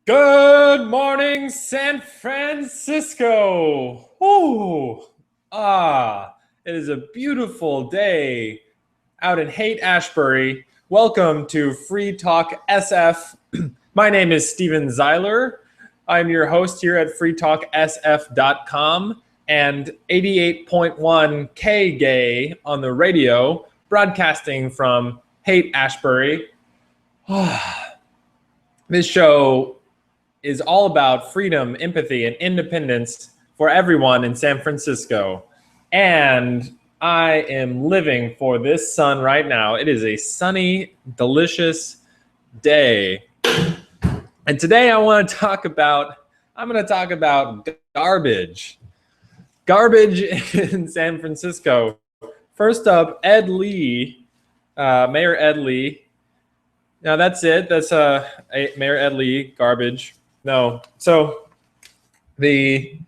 Good morning, San Francisco. Ooh, it is a beautiful day out in Haight-Ashbury. Welcome to Free Talk SF. My name is Steven Zeiler. I'm your host here at freetalksf.com and 88.1 K Gay on the radio, broadcasting from Haight-Ashbury. This show is all about freedom, empathy, and independence for everyone in San Francisco. And I am living for this sun right now. It is a sunny, delicious day. And today I'm going to talk about garbage. Garbage in San Francisco. First up, Ed Lee, Mayor Ed Lee. Now that's it. That's Mayor Ed Lee, garbage. No. So the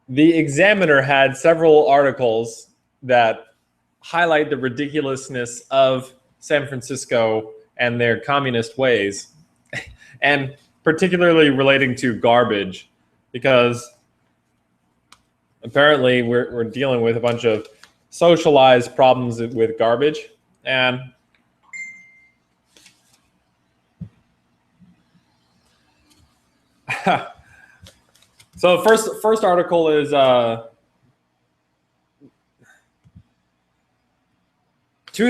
Examiner had several articles that highlight the ridiculousness of San Francisco and their communist ways, and particularly relating to garbage, because apparently we're dealing with a bunch of socialized problems with garbage. And so first article is to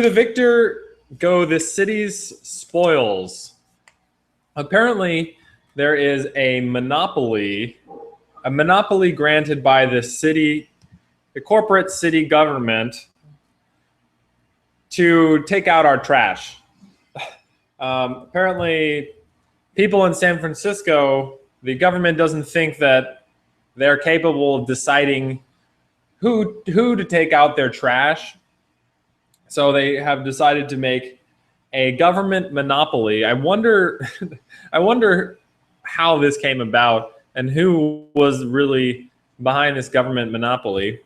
the victor go the city's spoils. Apparently there is a monopoly granted by the corporate city government to take out our trash. Apparently people in San Francisco, the government doesn't think that they're capable of deciding who to take out their trash. So they have decided to make a government monopoly. I wonder how this came about and who was really behind this government monopoly.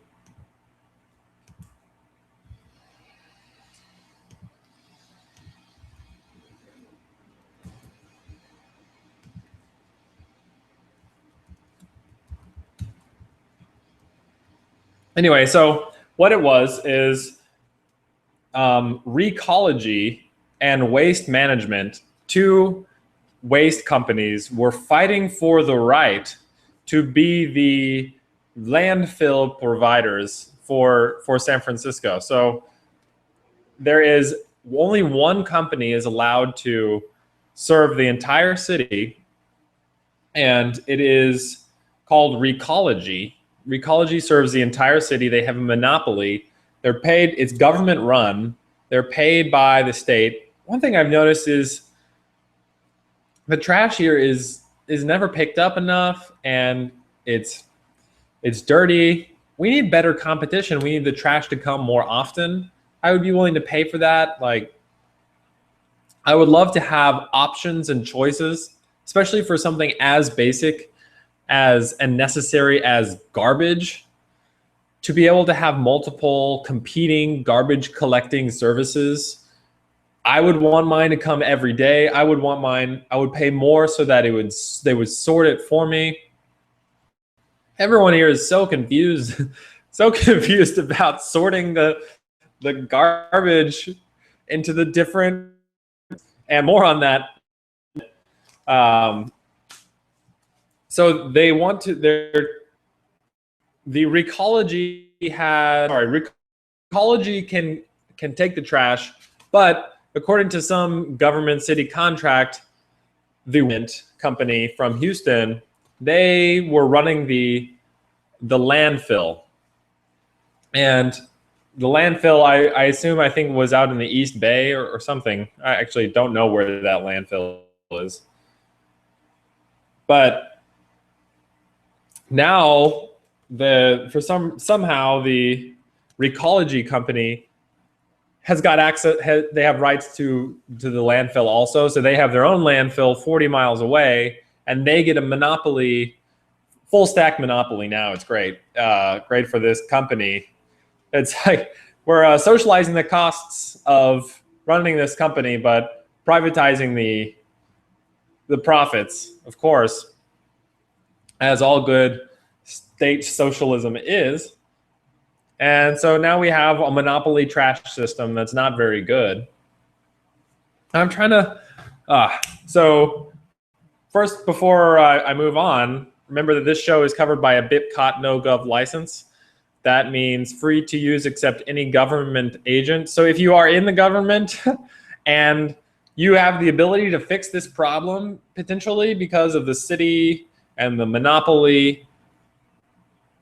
Anyway, so what it was is Recology and Waste Management, two waste companies, were fighting for the right to be the landfill providers for San Francisco. So there is only one company is allowed to serve the entire city, and it is called Recology. Recology serves the entire city. They have a monopoly. They're paid, it's government run. They're paid by the state. One thing I've noticed is the trash here is never picked up enough, and it's dirty. We need better competition. We need the trash to come more often. I would be willing to pay for that. Like, I would love to have options and choices, especially for something as basic as and necessary as garbage, to be able to have multiple competing garbage collecting services. I would want mine to come every day. I would pay more so that they would sort it for me. Everyone here is so confused, so confused about sorting the garbage into the different, and more on that. So they want to, the Recology Recology can take the trash, but according to some government city contract, the wind company from Houston, they were running the landfill. And the landfill, I think was out in the East Bay or something. I actually don't know where that landfill is. But now somehow the Recology company has got access. They have rights to the landfill also, so they have their own landfill 40 miles away, and they get a monopoly, full stack monopoly. Now it's great, great for this company. It's like we're socializing the costs of running this company, but privatizing the profits, of course, as all good state socialism is. And so now we have a monopoly trash system that's not very good. I'm trying to, so first, before I move on, remember that this show is covered by a BIPCOT no-gov license. That means free to use except any government agent. So if you are in the government and you have the ability to fix this problem potentially because of the city and the monopoly,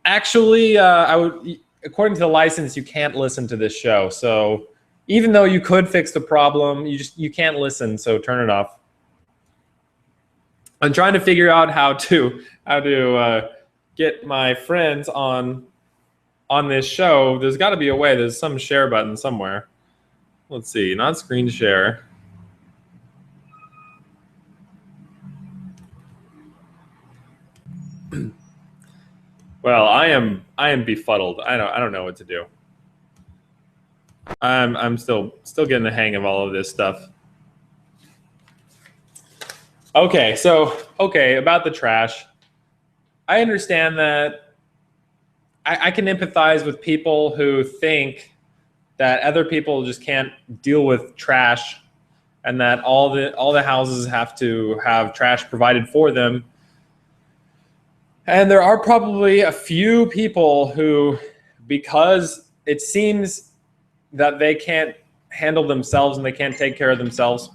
actually, according to the license, you can't listen to this show. So even though you could fix the problem, you can't listen. So turn it off. I'm trying to figure out how to get my friends on this show. There's got to be a way. There's some share button somewhere. Let's see, not screen share. Well, I am befuddled. I don't know what to do. I'm still getting the hang of all of this stuff. Okay, so about the trash. I understand that I can empathize with people who think that other people just can't deal with trash, and that all the houses have to have trash provided for them. And there are probably a few people who, because it seems that they can't handle themselves and they can't take care of themselves,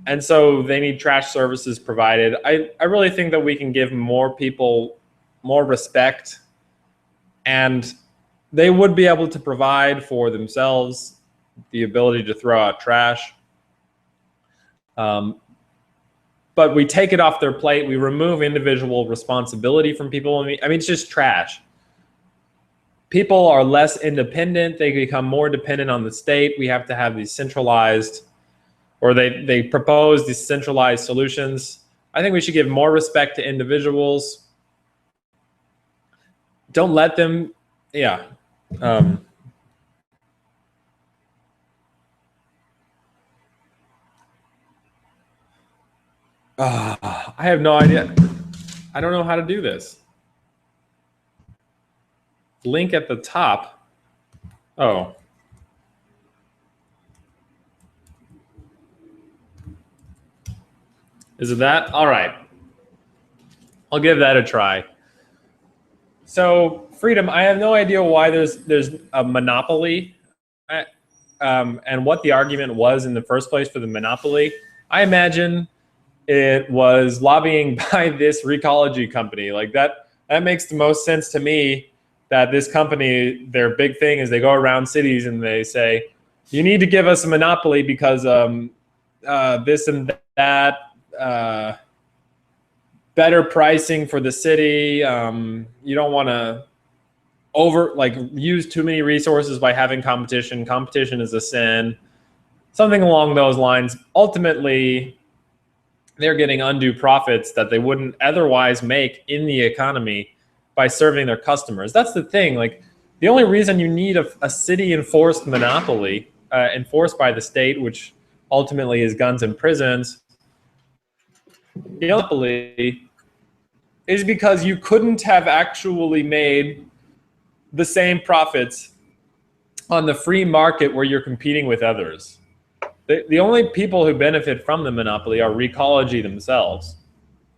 and so they need trash services provided. I really think that we can give more people more respect, and they would be able to provide for themselves the ability to throw out trash. But we take it off their plate. We remove individual responsibility from people. I mean, it's just trash. People are less independent. They become more dependent on the state. We have to have these centralized, or they propose these centralized solutions. I think we should give more respect to individuals. Don't let them, yeah. I have no idea. I don't know how to do this. Link at the top. Oh. Is it that? All right. I'll give that a try. So, Freedom, I have no idea why there's a monopoly and what the argument was in the first place for the monopoly. I imagine it was lobbying by this Recology company. Like that makes the most sense to me, that this company, their big thing is they go around cities and they say, you need to give us a monopoly because this and that, better pricing for the city. You don't want to use too many resources by having competition. Competition is a sin. Something along those lines. Ultimately, they're getting undue profits that they wouldn't otherwise make in the economy by serving their customers. That's the thing. Like, the only reason you need a city-enforced monopoly, enforced by the state, which ultimately is guns and prisons, the monopoly is because you couldn't have actually made the same profits on the free market where you're competing with others. The only people who benefit from the monopoly are Recology themselves.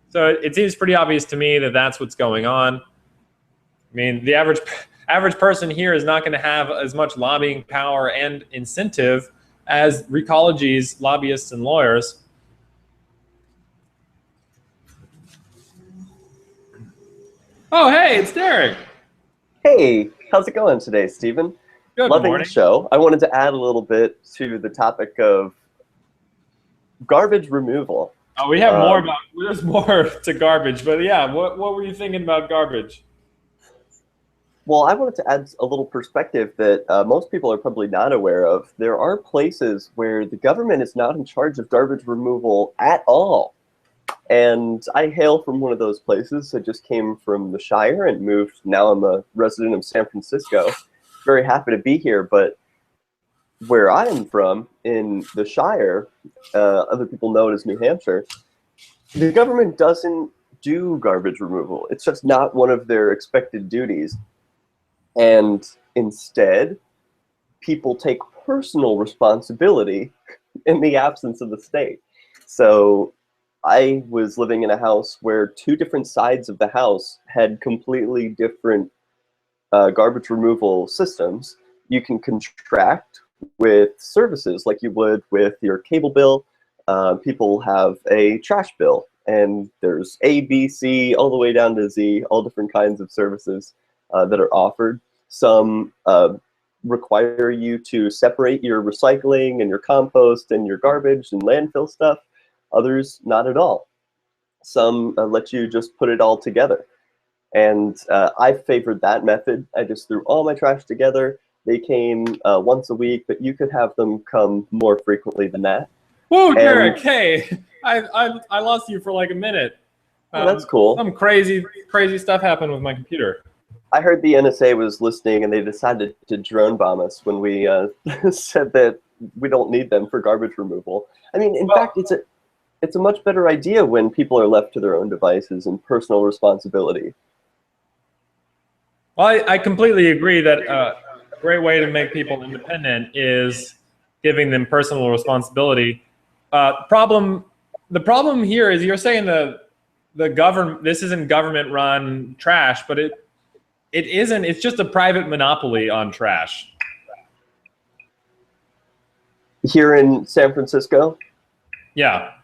So it seems pretty obvious to me that that's what's going on. I mean, the average person here is not going to have as much lobbying power and incentive as Recology's lobbyists and lawyers. Oh, hey, it's Derek. Hey, how's it going today, Stephen? Good Loving morning. the show. I wanted to add a little bit to the topic of garbage removal. Oh, we have more about. There's more to garbage, but yeah, what were you thinking about garbage? Well, I wanted to add a little perspective that most people are probably not aware of. There are places where the government is not in charge of garbage removal at all. And I hail from one of those places. I just came from the Shire and moved. Now I'm a resident of San Francisco. Very happy to be here, but where I am from in the Shire, other people know it as New Hampshire, the government doesn't do garbage removal. It's just not one of their expected duties. And instead, people take personal responsibility in the absence of the state. So I was living in a house where two different sides of the house had completely different garbage removal systems. You can contract with services like you would with your cable bill. People have a trash bill, and there's A, B, C, all the way down to Z, all different kinds of services that are offered. Some require you to separate your recycling and your compost and your garbage and landfill stuff. Others, not at all. Some let you just put it all together. And I favored that method. I just threw all my trash together. They came once a week, but you could have them come more frequently than that. Whoa, Derek! Hey, I lost you for like a minute. Oh, that's cool. Some crazy stuff happened with my computer. I heard the NSA was listening, and they decided to drone bomb us when we said that we don't need them for garbage removal. I mean, in fact, it's a much better idea when people are left to their own devices and personal responsibility. Well, I completely agree that a great way to make people independent is giving them personal responsibility. The problem here is you're saying the government, this isn't government run trash, but it isn't. It's just a private monopoly on trash. Here in San Francisco? Yeah.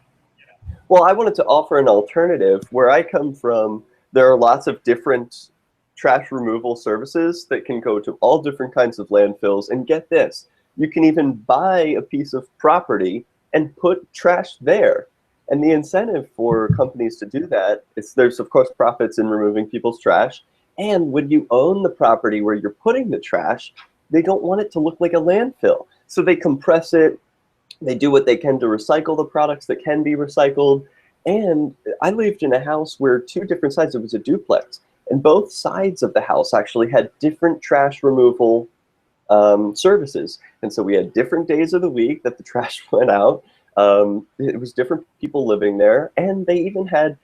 Well, I wanted to offer an alternative. Where I come from, there are lots of different trash removal services that can go to all different kinds of landfills. And get this, you can even buy a piece of property and put trash there. And the incentive for companies to do that is there's, of course, profits in removing people's trash. And when you own the property where you're putting the trash, they don't want it to look like a landfill. So they compress it. They do what they can to recycle the products that can be recycled. And I lived in a house where two different sides, it was a duplex, and both sides of the house actually had different trash removal services. And so we had different days of the week that the trash went out. It was different people living there. And they even had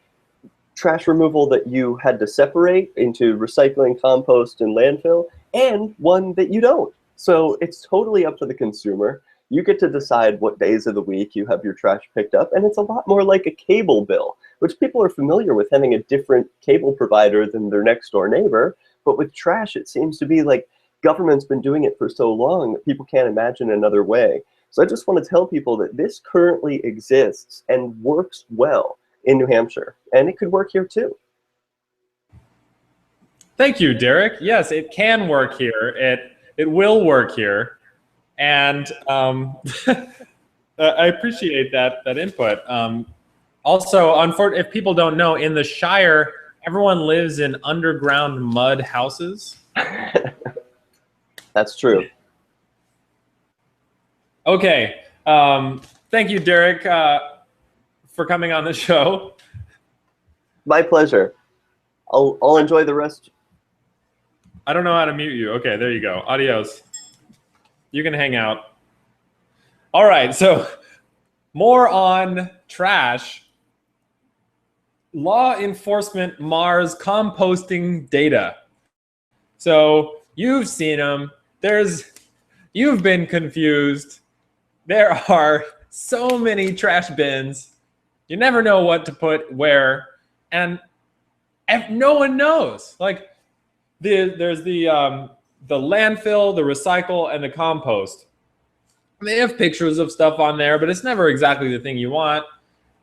trash removal that you had to separate into recycling, compost, and landfill, and one that you don't. So it's totally up to the consumer. You get to decide what days of the week you have your trash picked up, and it's a lot more like a cable bill, which people are familiar with having a different cable provider than their next door neighbor. But with trash, it seems to be like government's been doing it for so long that people can't imagine another way. So I just want to tell people that this currently exists and works well in New Hampshire, and it could work here too. Thank you, Derek. Yes, it can work here. It will work here. And I appreciate that input. Also, if people don't know, in the Shire, everyone lives in underground mud houses. That's true. Okay. Thank you, Derek, for coming on the show. My pleasure. I'll enjoy the rest. I don't know how to mute you. Okay, there you go. Adios. You can hang out. All right, so more on trash. Law enforcement mars composting data. So you've seen them. You've been confused. There are so many trash bins. You never know what to put where, and no one knows. Like there's the landfill, the recycle, and the compost. They have pictures of stuff on there, but it's never exactly the thing you want.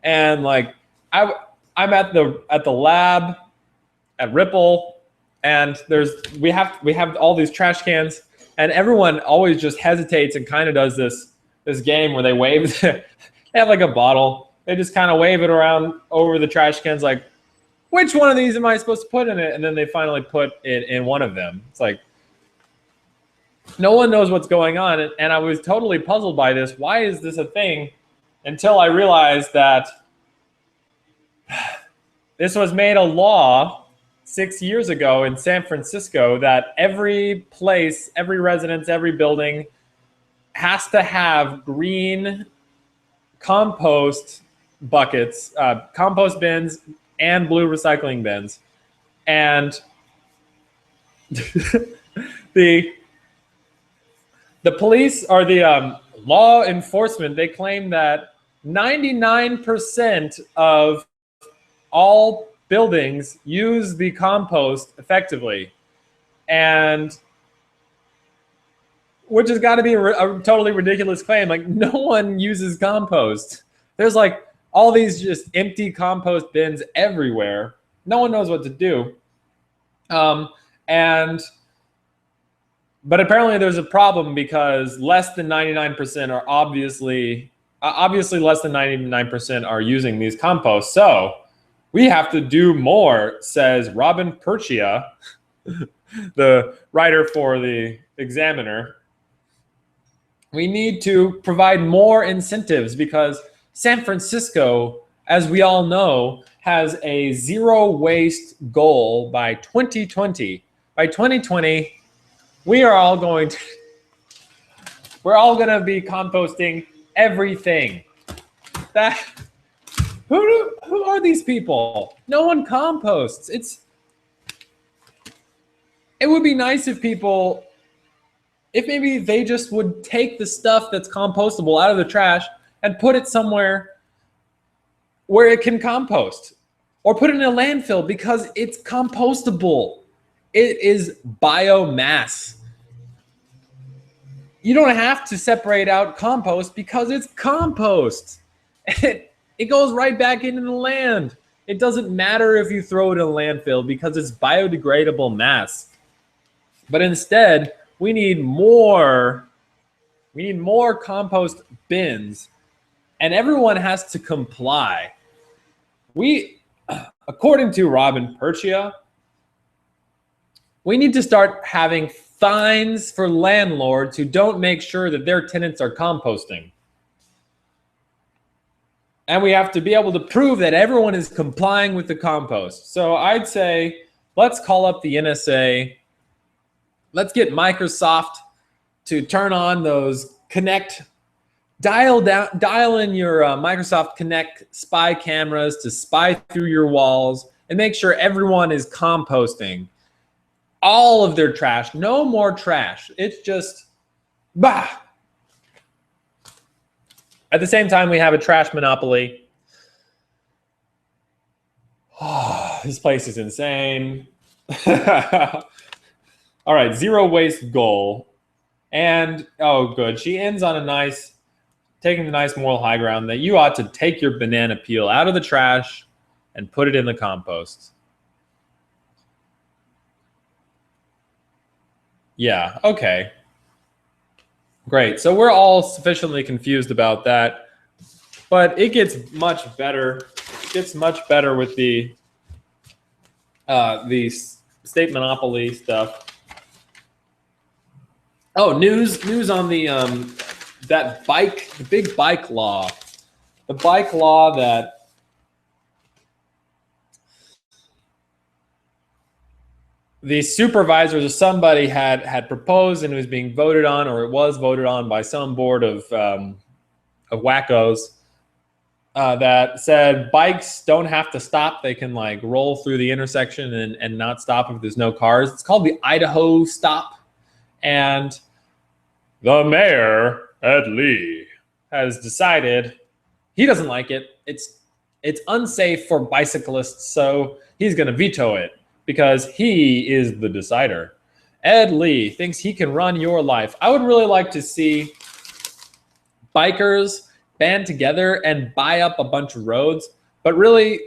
And like I'm at the lab at Ripple, and we have all these trash cans, and everyone always just hesitates and kind of does this game where they wave. They have like a bottle. They just kind of wave it around over the trash cans, like, which one of these am I supposed to put in it? And then they finally put it in one of them. It's like, no one knows what's going on. And I was totally puzzled by this. Why is this a thing? Until I realized that this was made a law 6 years ago in San Francisco that every place, every residence, every building has to have green compost buckets, compost bins, and blue recycling bins. And the police or the law enforcement, they claim that 99% of all buildings use the compost effectively, and which has got to be a totally ridiculous claim. Like, no one uses compost. There's like all these just empty compost bins everywhere. No one knows what to do. But apparently there's a problem because less than 99% are obviously less than 99% are using these composts. So we have to do more, says Robin Perchia, the writer for the Examiner. We need to provide more incentives because San Francisco, as we all know, has a zero waste goal by 2020. By 2020, we're all going to be composting everything. Who are these people? No one composts. It would be nice if maybe they just would take the stuff that's compostable out of the trash and put it somewhere where it can compost, or put it in a landfill because it's compostable. It is biomass. You don't have to separate out compost because it's compost. It goes right back into the land. It doesn't matter if you throw it in a landfill because it's biodegradable mass. But instead, we need more compost bins, and everyone has to comply. According to Robin Perchia, we need to start having fines for landlords who don't make sure that their tenants are composting. And we have to be able to prove that everyone is complying with the compost. So I'd say, let's call up the NSA. Let's get Microsoft to turn on those dial in your Microsoft Connect spy cameras to spy through your walls and make sure everyone is composting all of their trash. No more trash. It's just, bah. At the same time, we have a trash monopoly. Oh, this place is insane. All right, zero waste goal. And, oh, good. She ends on taking the nice moral high ground that you ought to take your banana peel out of the trash and put it in the compost. Yeah, okay. Great. So we're all sufficiently confused about that, but it gets much better. It gets much better with the state monopoly stuff. Oh, news on the the big bike law. The bike law that the supervisors or somebody had proposed, and it was being voted on, or it was voted on by some board of wackos that said bikes don't have to stop. They can like roll through the intersection and not stop if there's no cars. It's called the Idaho Stop. And the mayor, Ed Lee, has decided he doesn't like it. It's unsafe for bicyclists, so he's going to veto it because he is the decider. Ed Lee thinks he can run your life. I would really like to see bikers band together and buy up a bunch of roads, but really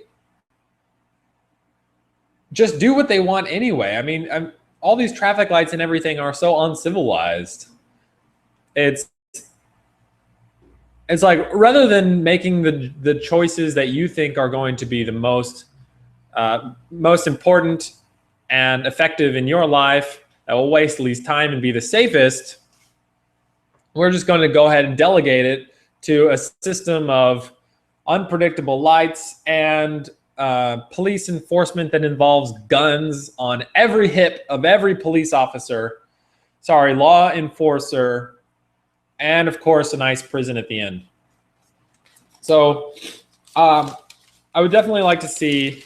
just do what they want anyway. I mean, all these traffic lights and everything are so uncivilized. It's like, rather than making the choices that you think are going to be the most important and effective in your life, that will waste least time and be the safest, we're just going to go ahead and delegate it to a system of unpredictable lights and police enforcement that involves guns on every hip of every police officer, law enforcer, and of course, a nice prison at the end. So I would definitely like to see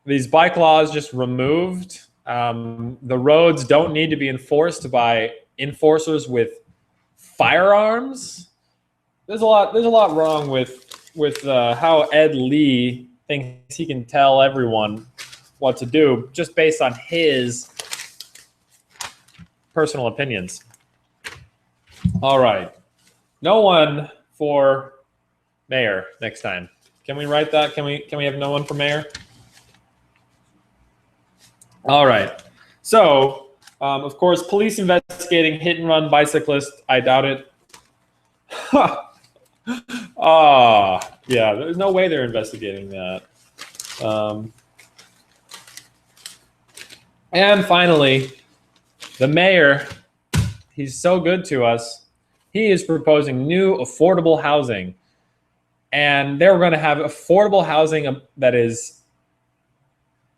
these bike laws just removed. The roads don't need to be enforced by enforcers with firearms. There's a lot wrong with how Ed Lee thinks he can tell everyone what to do just based on his personal opinions. All right, no one for mayor next time. Can we write that? Can we have no one for mayor? All right. So, of course, police investigating hit and run bicyclist. I doubt it. Yeah, there's no way they're investigating that. And finally, the mayor, he's so good to us. He is proposing new affordable housing. And they're going to have affordable housing that is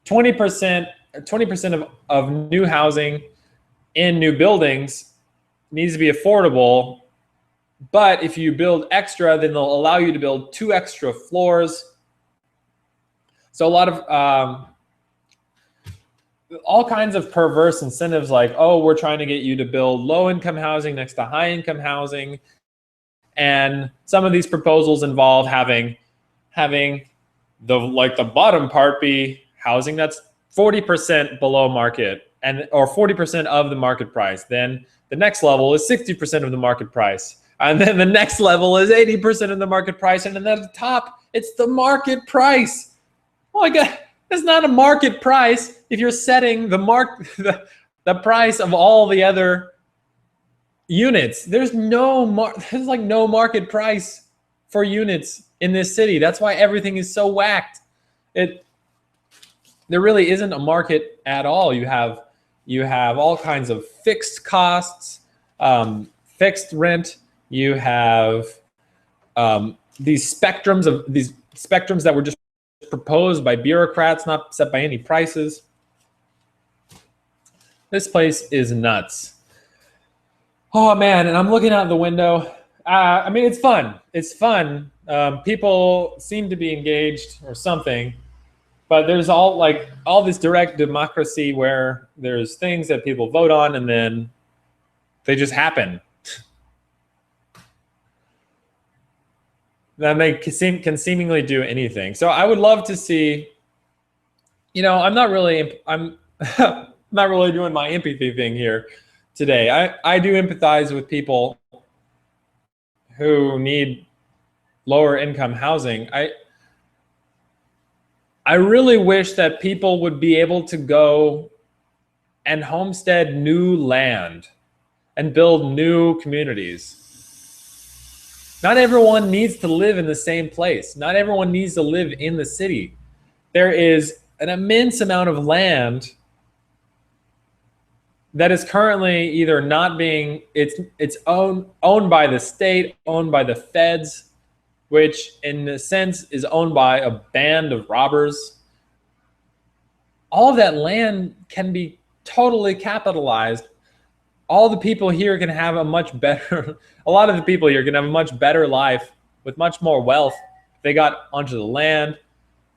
20% of new housing in new buildings needs to be affordable. But if you build extra, then they'll allow you to build 2 extra floors. So a lot of all kinds of perverse incentives like, oh, we're trying to get you to build low-income housing next to high-income housing. And some of these proposals involve having the bottom part be housing that's 40% below market or 40% of the market price. Then the next level is 60% of the market price. And then the next level is 80% of the market price. And then at the top, it's the market price. Well, it's not a market price if you're setting the price of all the other units. There's no market price for units in this city. That's why everything is so whacked. There really isn't a market at all. You have all kinds of fixed costs, fixed rent. You have these spectrums that were just proposed by bureaucrats, not set by any prices. This place is nuts. Oh man, and I'm looking out the window. I mean, it's fun. It's fun. People seem to be engaged or something, but there's all this direct democracy where there's things that people vote on and then they just happen. That they can seemingly do anything. So I would love to see, I'm not really doing my empathy thing here today. I do empathize with people who need lower income housing. I really wish that people would be able to go and homestead new land and build new communities. Not everyone needs to live in the same place. Not everyone needs to live in the city. There is an immense amount of land that is currently either not being, it's owned by the state, owned by the feds, which in a sense is owned by a band of robbers. All of that land can be totally capitalized. All the people here can have a lot of the people here can have a much better life with much more wealth if they got onto the land.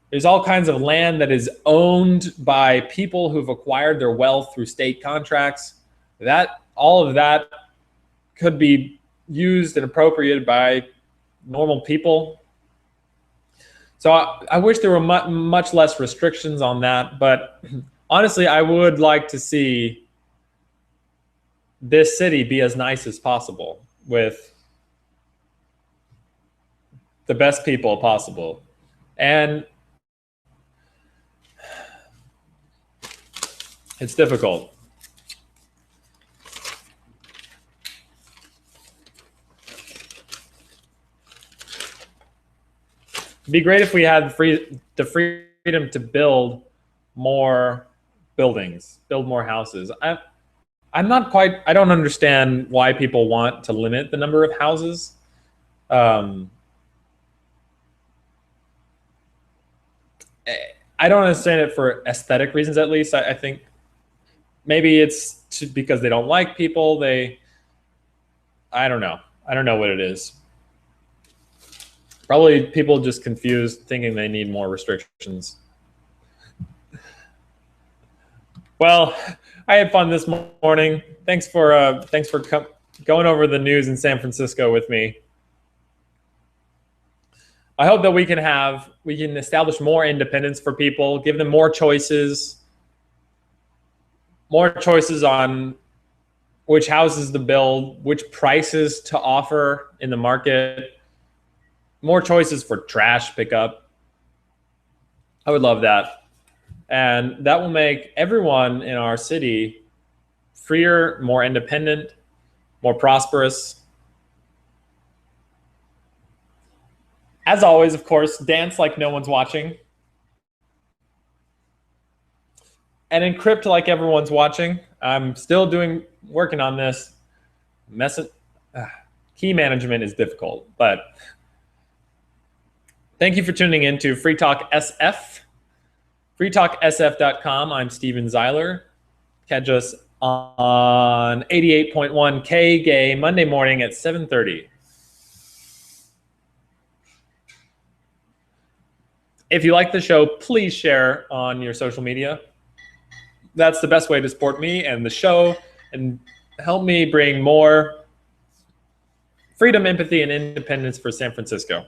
There's all kinds of land that is owned by people who've acquired their wealth through state contracts. All of that could be used and appropriated by normal people. So I wish there were much less restrictions on that. But honestly, I would like to see this city be as nice as possible with the best people possible. And it's difficult. It'd be great if we had the freedom to build more buildings, build more houses. I don't understand why people want to limit the number of houses. I don't understand it for aesthetic reasons, at least. I think maybe it's because they don't like people. I don't know. I don't know what it is. Probably people just confused, thinking they need more restrictions. Well, I had fun this morning. Thanks for going over the news in San Francisco with me. I hope that we can establish more independence for people, give them more choices on which houses to build, which prices to offer in the market, more choices for trash pickup. I would love that. And that will make everyone in our city freer, more independent, more prosperous. As always, of course, dance like no one's watching. And encrypt like everyone's watching. I'm still working on this. Key management is difficult, but thank you for tuning in to Free Talk SF. freetalksf.com. I'm Steven Zeiler. Catch us on 88.1 K-Gay Monday morning at 7:30. If you like the show, please share on your social media. That's the best way to support me and the show and help me bring more freedom, empathy, and independence for San Francisco.